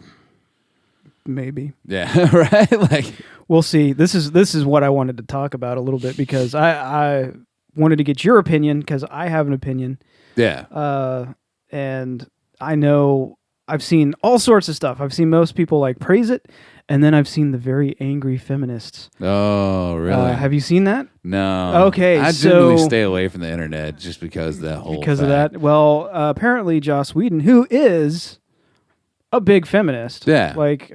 Maybe. Yeah. Right. Like, we'll see. This is what I wanted to talk about a little bit because I wanted to get your opinion because I have an opinion. Yeah. And I know I've seen all sorts of stuff. I've seen most people like praise it, and then I've seen the very angry feminists. Oh, really? Have you seen that? No. Okay, I generally stay away from the internet just because of that whole of that. Well, apparently Joss Whedon, who is a big feminist. Yeah. Like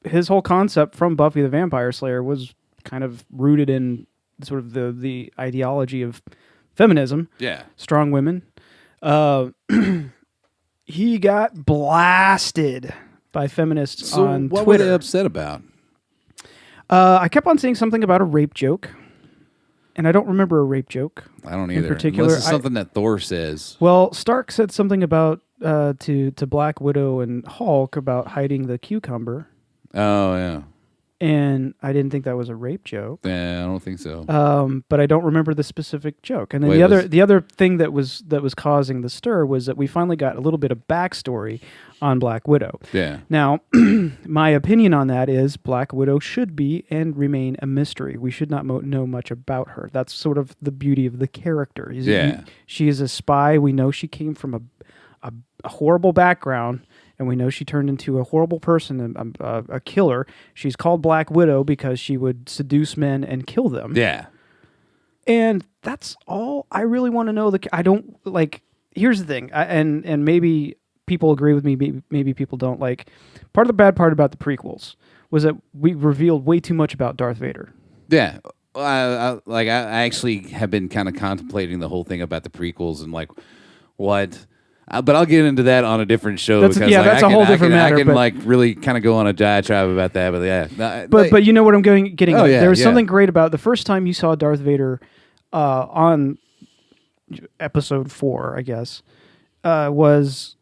his whole concept from Buffy the Vampire Slayer was kind of rooted in sort of the ideology of feminism. Yeah. Strong women. He got blasted by feminists So on what Twitter. were they upset about? I kept on saying something about a rape joke, and I don't remember a rape joke. I don't in either. particular. Unless it's something that Thor says. Well, Stark said something about to Black Widow and Hulk about hiding the cucumber, Oh, yeah. and I didn't think that was a rape joke. Yeah, I don't think so. But I don't remember the specific joke. And then Wait, the other thing that was causing the stir was that we finally got a little bit of backstory on Black Widow. Yeah. Now, my opinion on that is Black Widow should be and remain a mystery. We should not know much about her. That's sort of the beauty of the character. Yeah. She is a spy. We know she came from a horrible background, and we know she turned into a horrible person and a killer. She's called Black Widow because she would seduce men and kill them. Yeah. And that's all I really want to know. I don't like. Here's the thing, and maybe people agree with me. Maybe people don't. Like, part of the bad part about the prequels was that we revealed way too much about Darth Vader. Yeah. I actually have been kind of contemplating the whole thing about the prequels and like what. But I'll get into that on a different show. That's a whole different matter. I can but, like really kind of go on a diatribe about that. But yeah, but you know what I'm getting Oh, at. yeah, There was yeah. something great about the first time you saw Darth Vader on episode 4, I guess, was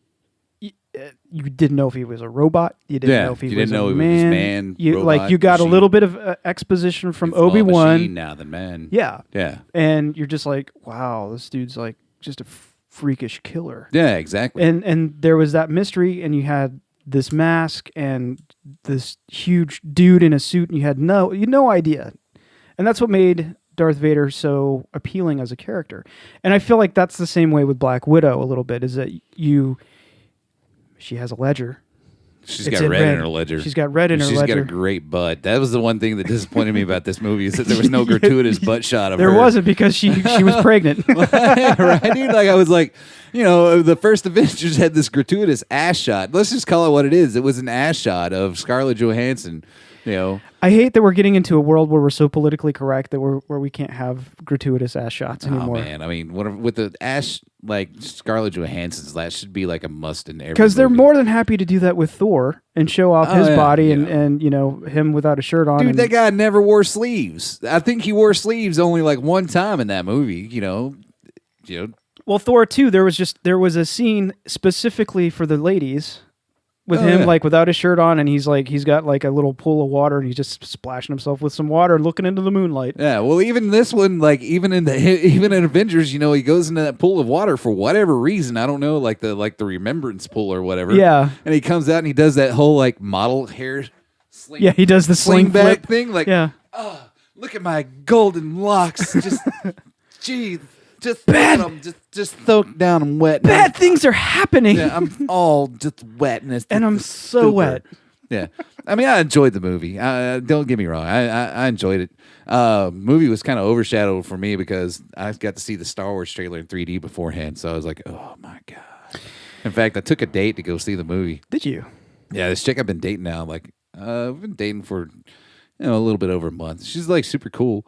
you didn't know if he was a robot. You didn't know if he was a man. Robot, you got machine. a little bit of exposition from It's more Obi-Wan. machine now than man. Yeah. Yeah. And you're just like, wow, this dude's like just a freakish killer. Yeah, exactly. And there was that mystery, and you had this mask and this huge dude in a suit, and you had no idea. And that's what made Darth Vader so appealing as a character. And I feel like that's the same way with Black Widow a little bit, is that she has a ledger. She's It's got red in her ledger. She's got red in her She's ledger. got a great butt. That was the one thing that disappointed me about this movie is that there was no gratuitous butt shot of her. There wasn't, because she was pregnant. Right, dude? Like, I was like, the first Avengers had this gratuitous ass shot. Let's just call it what it is. It was an ass shot of Scarlett Johansson. I hate that we're getting into a world where we're so politically correct that where we can't have gratuitous ass shots anymore. Oh man, I mean, with the ass, like Scarlett Johansson's, that should be like a must in every. Because they're movie. more than happy to do that with Thor and show off his yeah, body yeah. and him without a shirt on. Dude, and that guy never wore sleeves. I think he wore sleeves only like one time in that movie. Well, Thor 2, there was a scene specifically for the ladies with him, yeah. like without his shirt on, and he's got like a little pool of water, and he's just splashing himself with some water and looking into the moonlight. Yeah, well, even this one, like even in Avengers, he goes into that pool of water for whatever reason. I don't know, like the remembrance pool or whatever. Yeah. And he comes out and he does that whole like model hair sling. Yeah, he does the sling back flip thing. Like, yeah. Look at my golden locks. Just, gee, just bad. Just soaked down and wet. Bad things are happening. Yeah, I'm all just wet and I'm so wet. Yeah, I mean, I enjoyed the movie. Don't get me wrong, I enjoyed it. Movie was kind of overshadowed for me because I got to see the Star Wars trailer in 3D beforehand, so I was like, oh my god. In fact, I took a date to go see the movie. Did you? Yeah, this chick I've been dating now, like I've been dating for a little bit over a month. She's like super cool.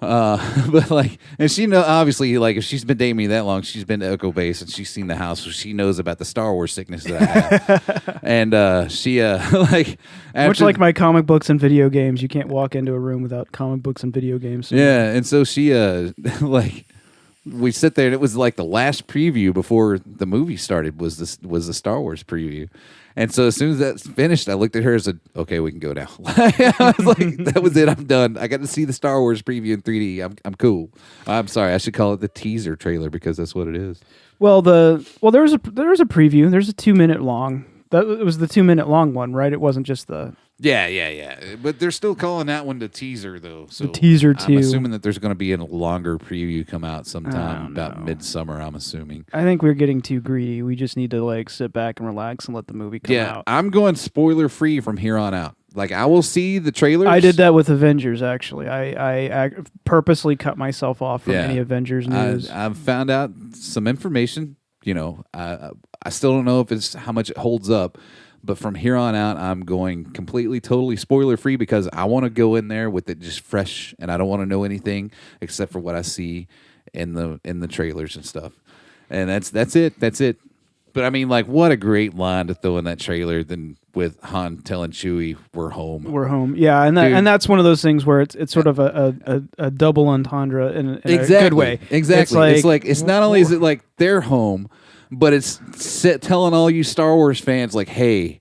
But like, and she obviously, like, if she's been dating me that long, she's been to Echo Base and she's seen the house, so she knows about the Star Wars sickness that I have. And she like, much like my comic books and video games, you can't walk into a room without comic books and video games. Yeah, and so she like, we sit there and it was like the last preview before the movie started was the Star Wars preview. And so as soon as that's finished, I looked at her and said, okay, we can go now. I was like, that was it. I'm done. I got to see the Star Wars preview in 3D. I'm cool. I'm sorry. I should call it the teaser trailer because that's what it is. Well, there was a preview. There's a 2-minute long. That was the 2-minute long one, right? It wasn't just the... Yeah. But they're still calling that one the teaser, though. So the teaser, too. I'm assuming that there's going to be a longer preview come out sometime about midsummer, I'm assuming. I think we're getting too greedy. We just need to like sit back and relax and let the movie come out. I'm going spoiler free from here on out. Like, I will see the trailers. I did that with Avengers, actually. I purposely cut myself off from any Avengers news. I've found out some information. I still don't know if it's how much it holds up. But from here on out, I'm going completely, totally spoiler free because I want to go in there with it just fresh, and I don't want to know anything except for what I see in the trailers and stuff. And that's it. That's it. But I mean, like, what a great line to throw in that trailer than with Han telling Chewie, "We're home." We're home. Yeah, and that's one of those things where it's sort of a double entendre in a good way. Exactly. It's like it's not only is it like their home, but it's telling all you Star Wars fans like, "Hey,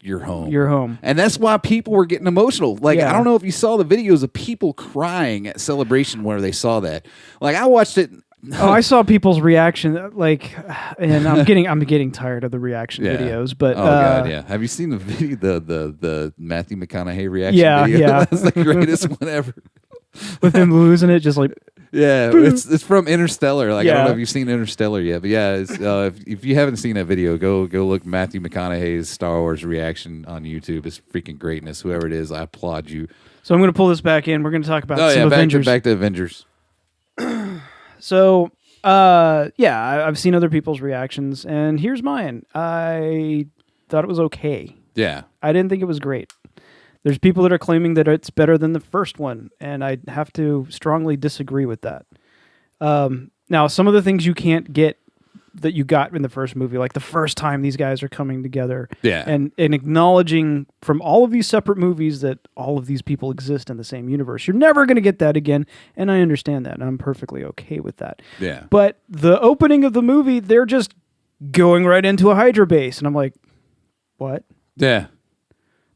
you're home. You're home." And that's why people were getting emotional. Like, Yeah. I don't know if you saw the videos of people crying at Celebration where they saw that. Like, I watched it. Oh, I saw people's reaction, like, and I'm getting tired of the reaction videos. But God, yeah. Have you seen the video, the Matthew McConaughey reaction? Yeah, video? yeah. That's the greatest one ever. with him losing it, just like Yeah, it's from Interstellar. Like, I don't know Yeah. if you've seen Interstellar yet, but yeah, it's, if you haven't seen that video, go look Matthew McConaughey's Star Wars reaction on YouTube. It's freaking greatness. Whoever it is, I applaud you. So I'm going to pull this back in. We're going to talk about Oh some yeah, Avengers. back to Avengers. So, I've seen other people's reactions, and here's mine. I thought it was okay. Yeah, I didn't think it was great. There's people that are claiming that it's better than the first one, and I have to strongly disagree with that. Now, some of the things you can't get that you got in the first movie, like the first time these guys are coming together, Yeah. and acknowledging from all of these separate movies that all of these people exist in the same universe. You're never going to get that again, and I understand that, and I'm perfectly okay with that. yeah. But the opening of the movie, they're just going right into a Hydra base, and I'm like, what? Yeah.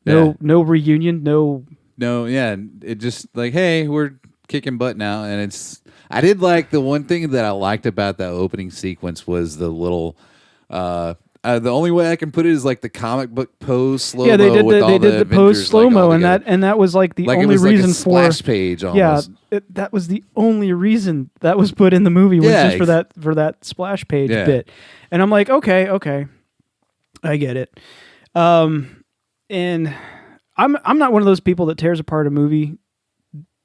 No reunion, no. No, yeah. It just like, hey, we're kicking butt now. And I did like the one thing that I liked about that opening sequence was the little, the only way I can put it is like the comic book pose slow-mo. Yeah, they did with all the pose Avengers, slow mo, all and together. that was like the Like it only was like reason a splash page almost. Yeah, that was the only reason that was put in the movie was Yeah, just for that splash page Yeah. bit, and I'm like, okay, I get it. And I'm not one of those people that tears apart a movie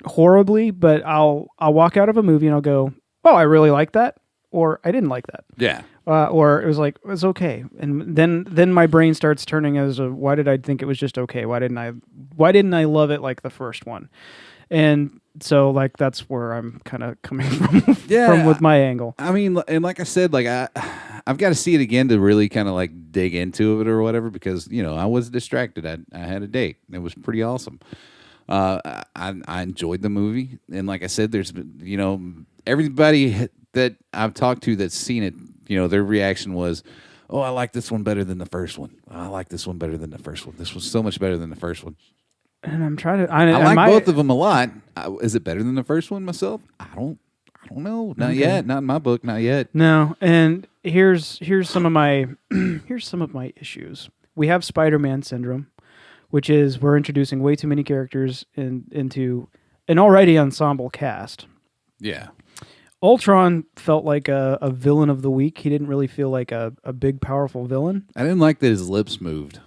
horribly, but I'll walk out of a movie and I'll go, oh, I really like that, or I didn't like that. Yeah. Or it was like, it's okay. And then my brain starts turning as a, why did I think it was just okay? Why didn't I love it like the first one? And so like, that's where I'm kind of coming from with my angle. I mean, and like I said, like I've got to see it again to really kind of like dig into it or whatever, because, you know, I was distracted. I had a date. It was pretty awesome. I enjoyed the movie. And like I said, there's, you know, everybody that I've talked to that's seen it, you know, their reaction was, oh, I like this one better than the first one. I like this one better than the first one. This was so much better than the first one. And I'm trying to, I like both of them a lot. Is it better than the first one myself? I don't know. Not yet. Not in my book. Not yet. No. And here's some of my, here's some of my issues. We have Spider-Man syndrome, which is we're introducing way too many characters into an already ensemble cast. Yeah. Ultron felt like a villain of the week. He didn't really feel like a big, powerful villain. I didn't like that his lips moved.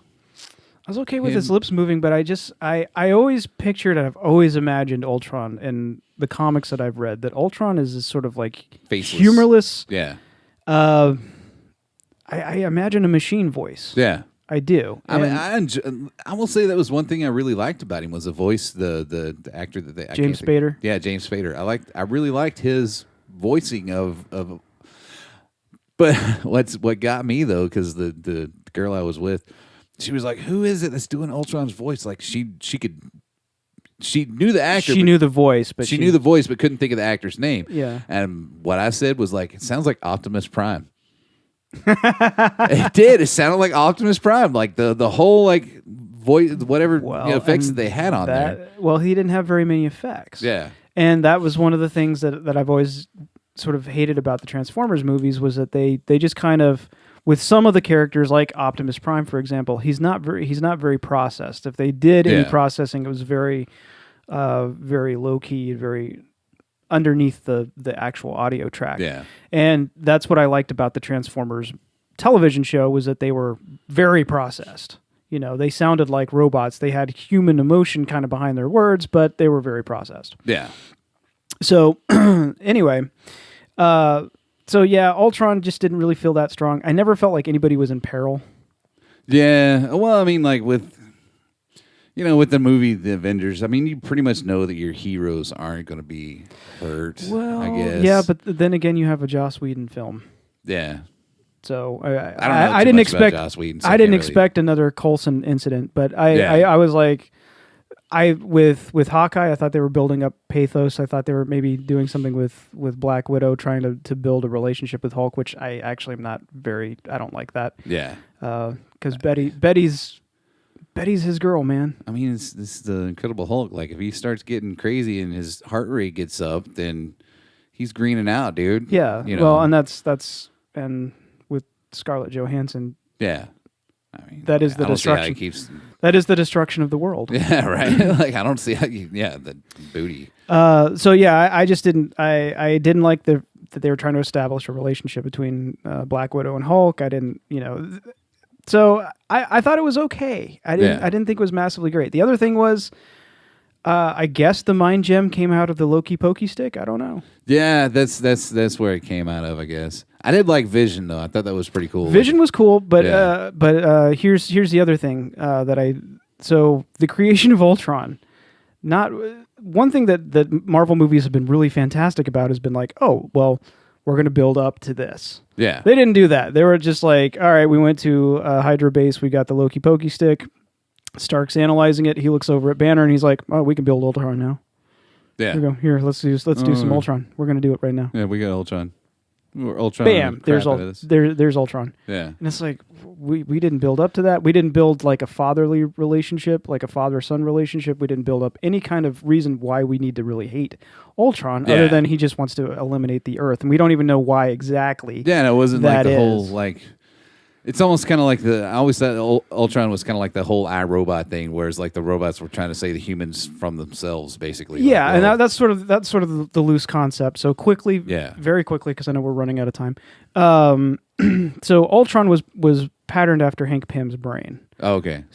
I was okay with his lips moving, but I always pictured and I've always imagined Ultron in the comics that I've read, that Ultron is this sort of like Faceless. humorless. Yeah. I imagine a machine voice. Yeah. I do. I mean, I will say that was one thing I really liked about him was the voice, the actor that they James Spader. Yeah, James Spader. I really liked his voicing of. But what got me though, because the girl I was with, she was like, "Who is it that's doing Ultron's voice?" Like she knew the actor. She knew the voice, but she knew the voice, but couldn't think of the actor's name. Yeah. And what I said was like, it sounds like Optimus Prime. It did. It sounded like Optimus Prime, like the whole like voice, whatever effects that they had on there. Well, he didn't have very many effects. Yeah, and that was one of the things that I've always sort of hated about the Transformers movies was that they just kind of, with some of the characters like Optimus Prime, for example, he's not very processed. If they did any processing, it was very very low key, very underneath the actual audio track. Yeah. And that's what I liked about the Transformers television show, was that they were very processed. You know, they sounded like robots. They had human emotion kind of behind their words, but they were very processed. Yeah. So anyway, So yeah, Ultron just didn't really feel that strong. I never felt like anybody was in peril. Yeah. Well, I mean, like with the movie The Avengers, I mean, you pretty much know that your heroes aren't going to be hurt. Well, I guess. yeah, but then again, you have a Joss Whedon film. Yeah. So I don't know I too didn't much about expect Joss Whedon, so I didn't can't really- expect another Coulson incident, but Yeah. I was like, with Hawkeye, I thought they were building up pathos. I thought they were maybe doing something with Black Widow, trying to build a relationship with Hulk, which I actually am not I don't like that. Yeah. Because Betty's his girl, man. I mean, this is the Incredible Hulk. Like, if he starts getting crazy and his heart rate gets up, then he's greening out, dude. Yeah. You know? Well, and that's and with Scarlett Johansson, yeah. I mean, that is the I don't see how he destruction. keeps. That is the destruction of the world. Yeah, right. Like, I don't see how you. Yeah, the booty. So yeah, I just didn't. I didn't like that they were trying to establish a relationship between Black Widow and Hulk. I didn't, So I thought it was okay. I didn't think it was massively great. The other thing was, I guess the mind gem came out of the Loki pokey stick. I don't know. Yeah, that's where it came out of. I guess I did like Vision though. I thought that was pretty cool. Vision was cool, but Yeah. here's the other thing so the creation of Ultron. Not one thing that Marvel movies have been really fantastic about has been like, oh well, we're going to build up to this. Yeah. They didn't do that. They were just like, all right, we went to Hydra base. We got the Loki pokey stick. Stark's analyzing it. He looks over at Banner and he's like, oh, we can build Ultron now. Yeah. Here we go. Here, let's do some Ultron. We're going to do it right now. Yeah, we got Ultron. We're Ultron. Bam. There's Ultron. Yeah. And it's like, we didn't build up to that. We didn't build like a fatherly relationship, like a father-son relationship. We didn't build up any kind of reason why we need to really hate Ultron, other than he just wants to eliminate the Earth. And we don't even know why exactly. Yeah, and it wasn't like that the whole is. like. It's almost kind of like I always thought Ultron was kind of like the whole iRobot thing, whereas like the robots were trying to say the humans from themselves, basically. Yeah, like, and well, that's sort of the loose concept. So quickly, very quickly, because I know we're running out of time. So Ultron was patterned after Hank Pym's brain. Oh, okay.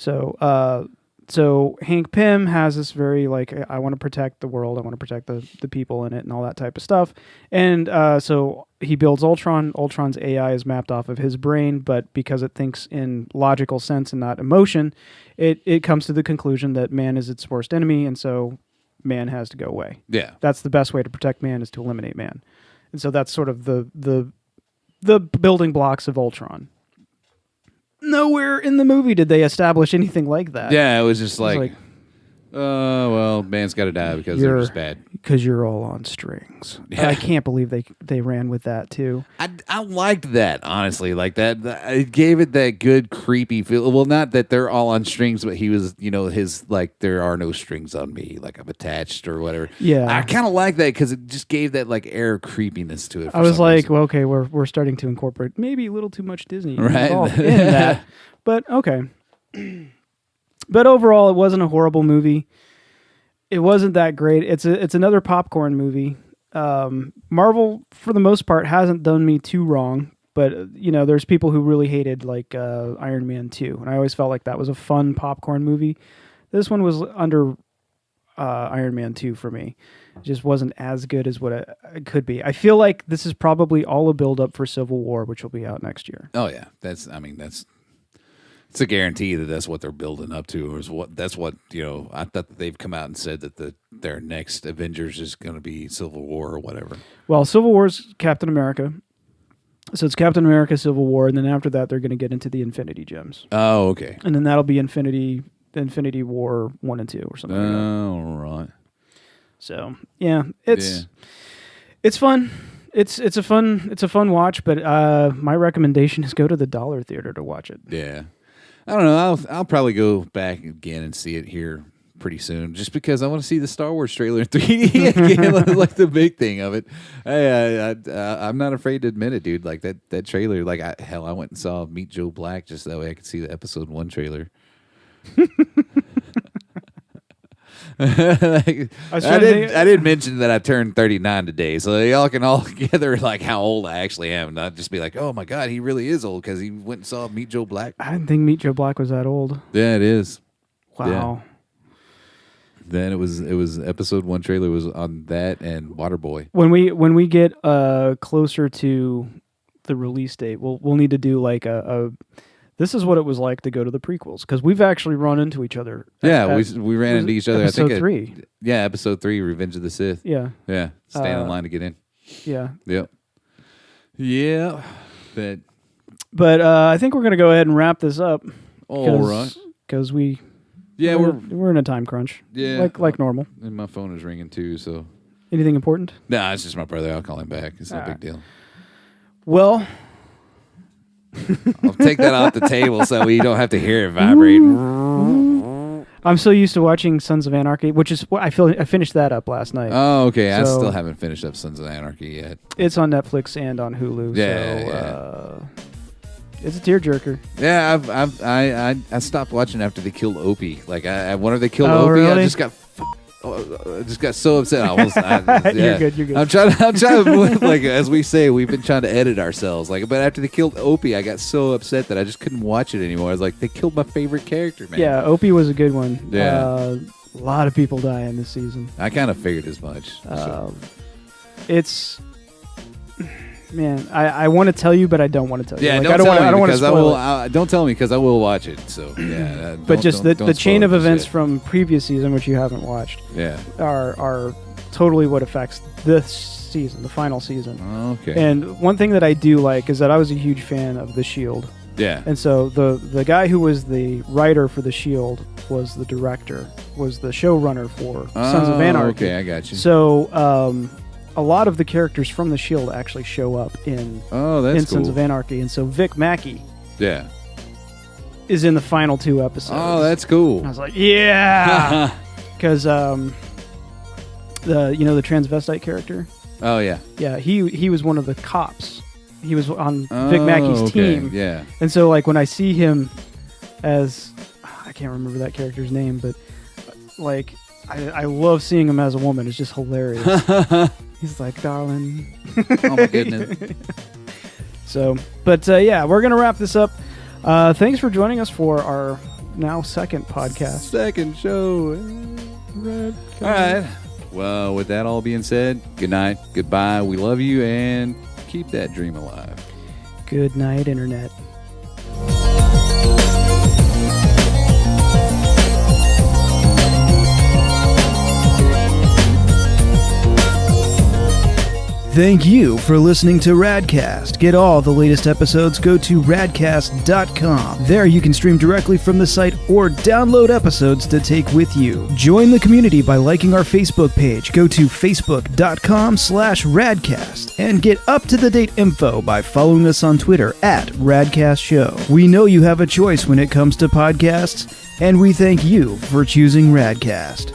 So Hank Pym has this very like, I want to protect the world, I want to protect the people in it and all that type of stuff. And so he builds Ultron. Ultron's AI is mapped off of his brain, but because it thinks in logical sense and not emotion, it comes to the conclusion that man is its worst enemy, and so man has to go away. Yeah. That's the best way to protect man, is to eliminate man. And so that's sort of the building blocks of Ultron. Nowhere in the movie did they establish anything like that. Yeah, it was just like well, man's got to die because they're just bad. Because you're all on strings. Yeah. I can't believe they ran with that too. I liked that, honestly. Like that, it gave it that good creepy feel. Well, not that they're all on strings, but he was, his like, there are no strings on me, like I'm attached or whatever. Yeah. I kind of like that because it just gave that like air of creepiness to it. I was like, well, okay, we're starting to incorporate maybe a little too much Disney Right. involved in that, but okay. But overall, it wasn't a horrible movie. It wasn't that great. It's another popcorn movie. Marvel, for the most part, hasn't done me too wrong. But there's people who really hated like Iron Man 2, and I always felt like that was a fun popcorn movie. This one was under Iron Man 2 for me. It just wasn't as good as what it could be. I feel like this is probably all a build up for Civil War, which will be out next year. Oh yeah, it's a guarantee that that's what they're building up to, or that's what I thought that they've come out and said that their next Avengers is going to be Civil War or whatever. Well, Civil War's Captain America, so it's Captain America, Civil War, and then after that they're going to get into the Infinity Gems. Oh, okay. And then that'll be Infinity War 1 and 2 or something. Like that. Oh, right. So yeah, it's fun. It's a fun watch, but my recommendation is go to the Dollar Theater to watch it. Yeah. I don't know. I'll probably go back again and see it here pretty soon, just because I want to see the Star Wars trailer in 3D again, like the big thing of it. I'm not afraid to admit it, dude. Like that trailer. Like I went and saw Meet Joe Black just that way I could see the episode 1 trailer. I didn't mention that I turned 39 today, so y'all can all gather like how old I actually am, and not just be like, "Oh my God, he really is old," because he went and saw Meet Joe Black. I didn't think Meet Joe Black was that old. Yeah, it is. Wow. Then it was episode 1 trailer was on that and Waterboy. When we get closer to the release date, we'll need to do like a this is what it was like to go to the prequels, because we've actually run into each other. We ran into each other. Episode I think 3. Yeah, episode 3, Revenge of the Sith. Yeah. Stand in line to get in. Yeah. Yep. Yeah. But I think we're gonna go ahead and wrap this up. All right. Because we're in a time crunch. Yeah. Like normal. And my phone is ringing too. So anything important? Nah, it's just my brother. I'll call him back. It's no big deal. Well, I'll take that off the table so we don't have to hear it vibrating. I'm so used to watching Sons of Anarchy, which is I finished that up last night. Oh, okay. I So- still haven't finished up Sons of Anarchy yet. It's on Netflix and on Hulu. It's a tearjerker. Yeah, I stopped watching after they killed Opie. Like whenever they killed Opie, really? I just got so upset. You're good. I'm trying to like as we say, we've been trying to edit ourselves. Like, but after they killed Opie, I got so upset that I just couldn't watch it anymore. I was like, they killed my favorite character, man. Yeah, Opie was a good one. Yeah. A lot of people die in this season. I kind of figured as much. So. It's man, I want to tell you, but I don't want to tell you. Yeah, Like, don't I don't want to spoil it. don't tell me because I will watch it. So yeah, But just the don't chain spoil of it just events yet. from previous season, which you haven't watched, Yeah. are totally what affects this season, the final season. Okay. And one thing that I do like is that I was a huge fan of The Shield. Yeah. And so the guy who was the writer for The Shield was the director, was the showrunner for Sons of Anarchy. Okay, I got you. So a lot of the characters from The Shield actually show up in that's Sons cool. of Anarchy. And so Vic Mackey Yeah. is in the final 2 episodes. Oh, that's cool. And I was like, yeah! Because the transvestite character? Oh yeah. Yeah, he was one of the cops. He was on Vic Mackey's okay. team. Yeah. And so, like, when I see him as... I can't remember that character's name, but, like, I love seeing him as a woman. It's just hilarious. He's like, darling. Oh, my goodness. So, but, yeah, we're going to wrap this up. Thanks for joining us for our now second podcast. Second show. All right. Well, with that all being said, good night, goodbye. We love you, and keep that dream alive. Good night, Internet. Thank you for listening to Raddcast. Get all the latest episodes, go to raddcast.com. There you can stream directly from the site or download episodes to take with you. Join the community by liking our Facebook page. Go to facebook.com/Raddcast and get up-to-the-date info by following us on Twitter @RaddcastShow. We know you have a choice when it comes to podcasts, and we thank you for choosing Raddcast.